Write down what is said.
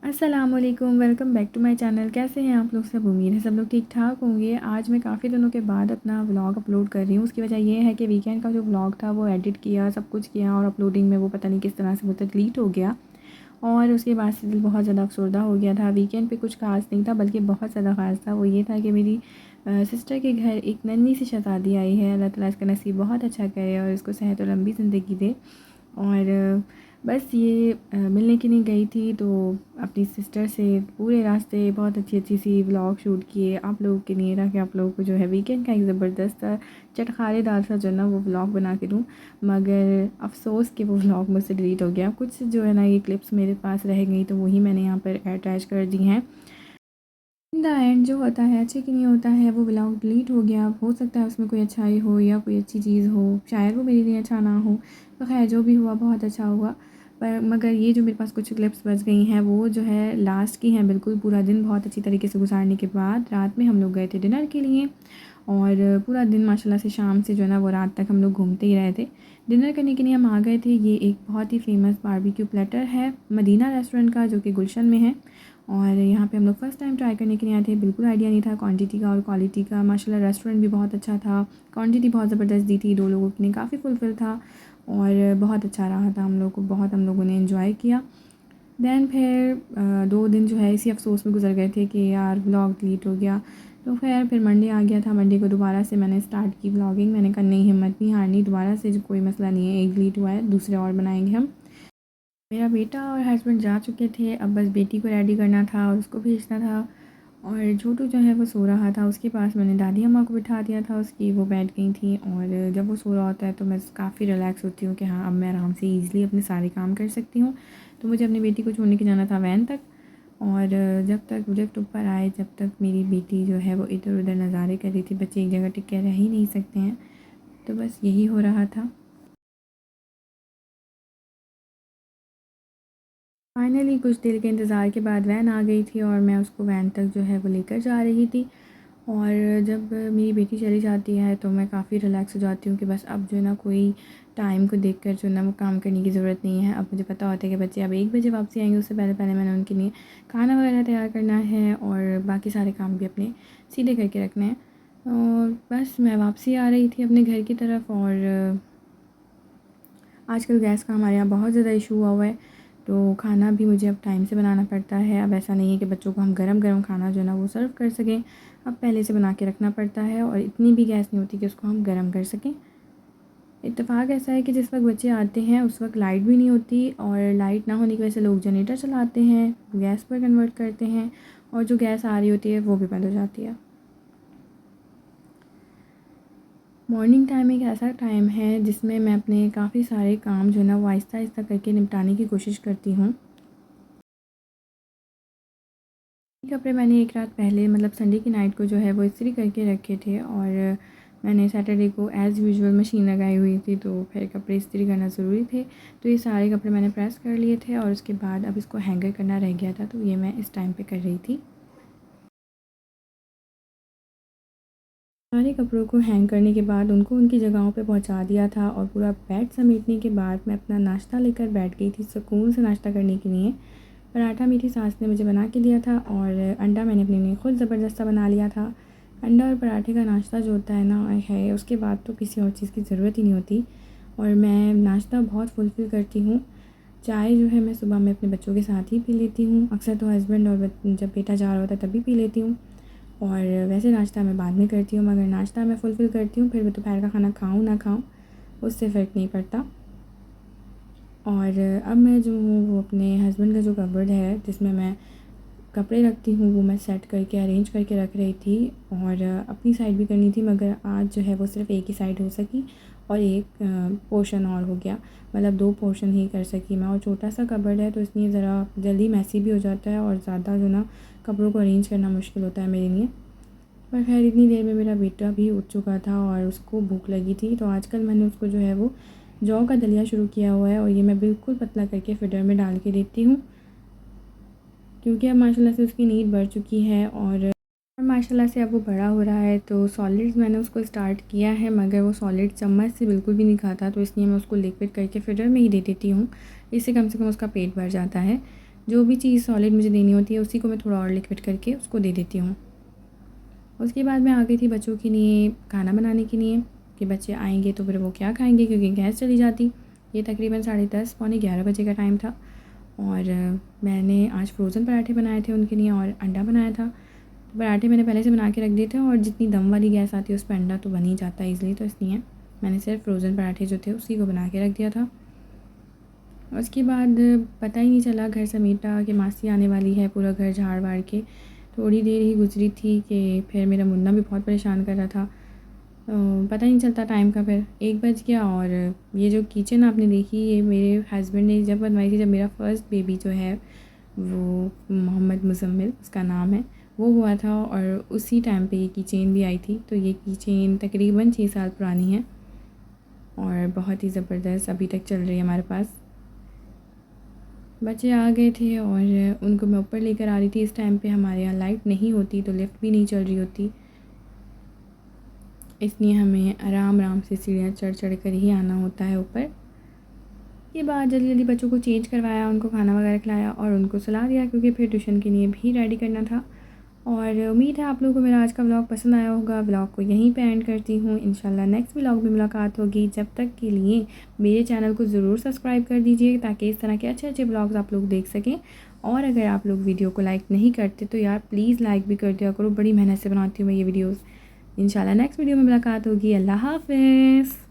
अस्सलामुअलैकुम, welcome back to my channel. कैसे हैं आप लोग सब? उम्मीद है सब लोग ठीक ठाक होंगे। आज मैं काफ़ी दिनों के बाद अपना व्लॉग अपलोड कर रही हूँ। उसकी वजह ये है कि वीकेंड का जो व्लॉग था वो एडिट किया, सब कुछ किया और अपलोडिंग में वो पता नहीं किस तरह से वो डिलीट हो गया और उसके बाद से दिल बहुत ज़्यादा अफसरदा हो गया था। वीकेंड पे कुछ ख़ास नहीं था बल्कि बहुत ज़्यादा ख़ास था। वो ये था कि मेरी सिस्टर के घर एक नन्ही सी शहज़ादी आई है। अल्लाह ताला इसका नसीब बहुत अच्छा करे और इसको सेहत और लंबी ज़िंदगी दे। और बस ये मिलने के लिए गई थी तो अपनी सिस्टर से पूरे रास्ते बहुत अच्छी अच्छी सी व्लॉग शूट किए आप लोगों के लिए, ताकि आप लोगों को जो है वीकेंड का एक ज़बरदस्त चटखारेदार सा जो है ना वो व्लॉग बना के दूँ। मगर अफ़सोस कि वो व्लॉग मुझसे डिलीट हो गया। कुछ जो है ना ये क्लिप्स मेरे पास रह गई तो वही मैंने यहाँ पर अटैच कर दी हैं। इन द एंड जो होता है अच्छे के लिए होता है, वो व्लॉग डिलीट हो गया। हो सकता है उसमें कोई अच्छाई हो या कोई अच्छी चीज़ हो, शायद वो मेरे लिए अच्छा ना हो। तो खैर जो भी हुआ बहुत अच्छा हुआ। पर मगर ये जो मेरे पास कुछ क्लिप्स बच गई हैं वो जो है लास्ट की हैं। बिल्कुल पूरा दिन बहुत अच्छी तरीके से गुजारने के बाद रात में हम लोग गए थे डिनर के लिए और पूरा दिन माशाल्लाह से शाम से जो है ना वो रात तक हम लोग घूमते ही रहे थे। डिनर करने के लिए हम आ गए थे। ये एक बहुत ही फ़ेमस बारबेक्यू प्लेटर है मदीना रेस्टोरेंट का, जो कि गुलशन में है। और यहाँ पे हम लोग फ़र्स्ट टाइम ट्राई करने के लिए आए थे। बिल्कुल आइडिया नहीं था क्वांटिटी का और क्वालिटी का। माशाल्लाह रेस्टोरेंट भी बहुत अच्छा था, क्वांटिटी बहुत ज़बरदस्त दी थी। 2 लोगों के लिए काफ़ी फुलफ़िल था और बहुत अच्छा रहा था। हम लोगों ने एंजॉय किया। दैन फिर 2 दिन जो है इसी अफ़सोस में गुजर गए थे कि यार व्लॉग डिलीट हो गया। तो खैर फिर मंडे आ गया था। मंडे को दोबारा से मैंने स्टार्ट की व्लॉगिंग। मैंने कहा नहीं, हिम्मत नहीं हारनी, दोबारा से जो कोई मसला नहीं है, एक डिलीट हुआ है दूसरे और बनाएंगे हम। मेरा बेटा और हस्बैंड जा चुके थे। अब बस बेटी को रेडी करना था और उसको भेजना था और छोटू जो है वो सो रहा था। उसके पास मैंने दादी अम्मा को बिठा दिया था उसकी, वो बैठ गई थी। और जब वो सो रहा होता है तो मैं काफ़ी रिलैक्स होती हूँ कि हाँ अब मैं आराम से ईज़िली अपने सारे काम कर सकती हूँ। तो मुझे अपनी बेटी को छोड़ने के जाना था वैन तक। और जब तक लिफ्ट ऊपर आए, जब तक मेरी बेटी जो है वो इधर उधर नज़ारे कर रही थी। बच्चे एक जगह टिक के रह ही नहीं सकते हैं। तो बस यही हो रहा था। फाइनली कुछ देर के इंतज़ार के बाद वैन आ गई थी और मैं उसको वैन तक जो है वो लेकर जा रही थी। और जब मेरी बेटी चली जाती है तो मैं काफ़ी रिलैक्स हो जाती हूँ कि बस अब जो है ना कोई टाइम को देखकर जो है ना वो काम करने की ज़रूरत नहीं है। अब मुझे पता होता है कि बच्चे अब 1 बजे वापसी आएंगे, उससे पहले पहले मैंने उनके लिए खाना वगैरह तैयार करना है और बाकी सारे काम भी अपने सीधे करके रखने हैं। और बस मैं वापसी आ रही थी अपने घर की तरफ। और आजकल गैस का हमारे यहाँ बहुत ज़्यादा इशू हुआ है तो खाना भी मुझे अब टाइम से बनाना पड़ता है। अब ऐसा नहीं है कि बच्चों को हम गरम-गरम खाना जो है ना वो सर्व कर सकें। अब पहले से बना के रखना पड़ता है और इतनी भी गैस नहीं होती कि उसको हम गरम कर सकें। इत्तेफ़ाक ऐसा है कि जिस वक्त बच्चे आते हैं उस वक्त लाइट भी नहीं होती और लाइट ना होने की वजह से लोग जनरेटर चलाते हैं, गैस पर कन्वर्ट करते हैं और जो गैस आ रही होती है वो भी बंद हो जाती है। मॉर्निंग टाइम एक ऐसा टाइम है जिसमें मैं अपने काफ़ी सारे काम जो है ना वो आहिस्ता-आहिस्ता करके निपटाने की कोशिश करती हूँ। कपड़े मैंने एक रात पहले मतलब संडे की नाइट को जो है वो इस्त्री करके रखे थे और मैंने सैटरडे को एज़ यूजुअल मशीन लगाई हुई थी तो फिर कपड़े इस्त्री करना ज़रूरी थे। तो ये सारे कपड़े मैंने प्रेस कर लिए थे और उसके बाद अब इसको हैंगर करना रह गया था, तो ये मैं इस टाइम पे कर रही थी। सारे कपड़ों को हैंग करने के बाद उनको उनकी जगहों पे पहुंचा दिया था और पूरा बेड समेटने के बाद मैं अपना नाश्ता लेकर बैठ गई थी सुकून से नाश्ता करने के लिए। पराठा मेरी सास ने मुझे बना के दिया था और अंडा मैंने अपने लिए खुद ज़बरदस्त सा बना लिया था। अंडा और पराठे का नाश्ता जो होता है ना, आय हाय उसके बाद तो किसी और चीज़ की ज़रूरत ही नहीं होती। और मैं नाश्ता बहुत फुलफ़िल करती हूँ। चाय जो है मैं सुबह में अपने बच्चों के साथ ही पी लेती हूँ। अक्सर तो हस्बैंड और जब बेटा जा रहा होता है तभी पी लेती हूँ। और वैसे नाश्ता मैं बाद में करती हूँ, मगर नाश्ता मैं फुलफ़िल करती हूँ। फिर मैं दोपहर का खाना खाऊँ ना खाऊँ उससे फ़र्क नहीं पड़ता। और अब मैं जो हूँ वो अपने हस्बैंड का जो कबर्ड है जिसमें मैं कपड़े रखती हूँ वो मैं सेट करके अरेंज करके रख रही थी और अपनी साइड भी करनी थी, मगर आज जो है वो सिर्फ़ एक ही साइड हो सकी और एक पोर्शन और हो गया। मतलब 2 पोर्शन ही कर सकी मैं। और छोटा सा कबर्ड है तो इसलिए ज़रा जल्दी मैसी भी हो जाता है और ज़्यादा जो ना कपड़ों को अरेंज करना मुश्किल होता है मेरे लिए। पर खैर इतनी देर में मेरा बेटा भी उठ चुका था और उसको भूख लगी थी, तो आजकल मैंने उसको जो है वो जौ का दलिया शुरू किया हुआ है और ये मैं बिल्कुल पतला करके फिडर में डाल के देती हूँ, क्योंकि अब माशाल्लाह से उसकी नीड बढ़ चुकी है और माशाल्लाह से अब वो बड़ा हो रहा है। तो सॉलिड्स मैंने उसको स्टार्ट किया है, मगर वो सॉलिड चम्मच से बिल्कुल भी नहीं खाता, तो इसलिए मैं उसको लिक्विड करके फिडर में ही दे देती हूँ। इससे कम से कम उसका पेट भर जाता है। जो भी चीज़ सॉलिड मुझे देनी होती है उसी को मैं थोड़ा और लिक्विड करके उसको दे देती हूँ। उसके बाद मैं आ गई थी बच्चों के लिए खाना बनाने के लिए कि बच्चे आएंगे तो फिर वो क्या खाएंगे, क्योंकि गैस चली जाती। ये तकरीबन 10:30 पौने 11 बजे का टाइम था। और मैंने आज फ्रोज़न पराठे बनाए थे उनके लिए और अंडा बनाया था। तो पराठे मैंने पहले से बना के रख दिए थे, और जितनी दम वाली गैस आती है उस पर अंडा तो बन ही जाता है ईज़िली, तो इसलिए मैंने सिर्फ फ्रोज़न पराठे जो थे उसी को बना के रख दिया था। उसके बाद पता ही नहीं चला, घर समेटा कि मासी आने वाली है, पूरा घर झाड़ वाड़ के थोड़ी देर ही गुजरी थी कि फिर मेरा मुन्ना भी बहुत परेशान कर रहा था। पता ही नहीं चलता टाइम का, फिर 1 बज गया। और ये जो किचन आपने देखी, ये मेरे हस्बैंड ने जब बनवाई थी, जब मेरा फ़र्स्ट बेबी जो है वो मोहम्मद मुज़म्मिल उसका नाम है, वो हुआ था, और उसी टाइम पे ये कीचेन भी आई थी। तो ये कीचेन तकरीबन 6 साल पुरानी है और बहुत ही ज़बरदस्त अभी तक चल रही है हमारे पास। बच्चे आ गए थे और उनको मैं ऊपर लेकर आ रही थी। इस टाइम पे हमारे यहाँ लाइट नहीं होती, तो लिफ्ट भी नहीं चल रही होती, इसलिए हमें आराम आराम से सीढ़ियाँ चढ़ चढ़ कर ही आना होता है ऊपर। ये बाद जल्दी जल्दी बच्चों को चेंज करवाया, उनको खाना वगैरह खिलाया और उनको सुला दिया, क्योंकि फिर ट्यूशन के लिए भी रेडी करना था। और उम्मीद है आप लोगों को मेरा आज का व्लॉग पसंद आया होगा। व्लॉग को यहीं पे एंड करती हूँ। इंशाल्लाह नेक्स्ट व्लॉग में मुलाकात होगी। जब तक के लिए मेरे चैनल को ज़रूर सब्सक्राइब कर दीजिए, ताकि इस तरह के अच्छे अच्छे व्लॉग्स आप लोग देख सकें। और अगर आप लोग वीडियो को लाइक नहीं करते तो यार प्लीज़ लाइक भी कर दिया करो, बड़ी मेहनत से बनाती हूँ मैं ये वीडियोज़। इंशाल्लाह नेक्स्ट वीडियो में मुलाकात होगी। अल्लाह हाफ़िज़।